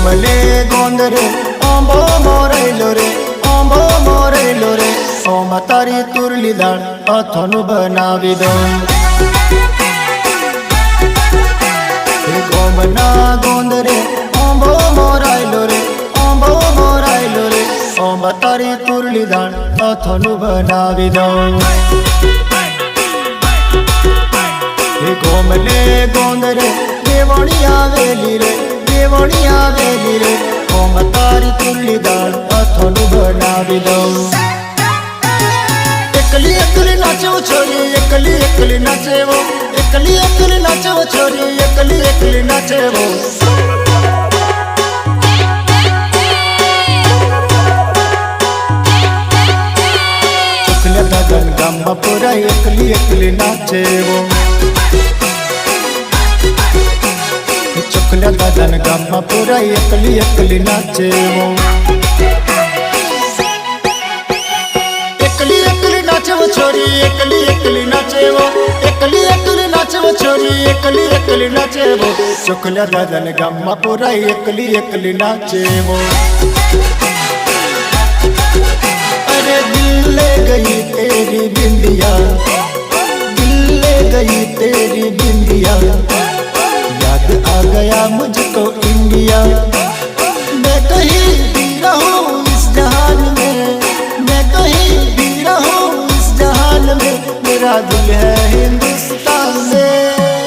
कोमले गोंद रे आंबो मोरैलो रे आंबो मोरैलो रे ओम तारी तुरली दाळ अथनु बनावी दो कोमना गोंद रे आंबो मोरैलो रे आंबो मोरैलो रे ओम तारी तुरली दाळ अथनु बनावी दो कोमले गोंद रे देवणिया वेली रे देवणिया वेली रे ओम तारी तुरली दाळ अथनु बनावी दो एकली एकली नाचो छोरी एकली एकली नाचे वो एकली एकली नाचो छोरी एकली एकली नाचे वो चुकल्या दादन गामा पूरा एकली एकली नाचे वो चुकल्या दादन गामा पूरा एकली एकली नाचे वो एकली एकली नाचे वो छोरी एकली एकली नाचे वो एकली एकली नाचे वो छोरी एकली एकली नाचे वो चुकल्या दादन गामा पूरा एकली एकली नाचे वो अरे दिल ले गई तेरी बिंदिया दिल ले गई तेरी बिंदिया याद आ गया मुझको इंडिया मैं कहीं भी रहूं इस जहान में मैं कहीं भी रहूं इस जहान में मेरा दिल है हिंदुस्तान में।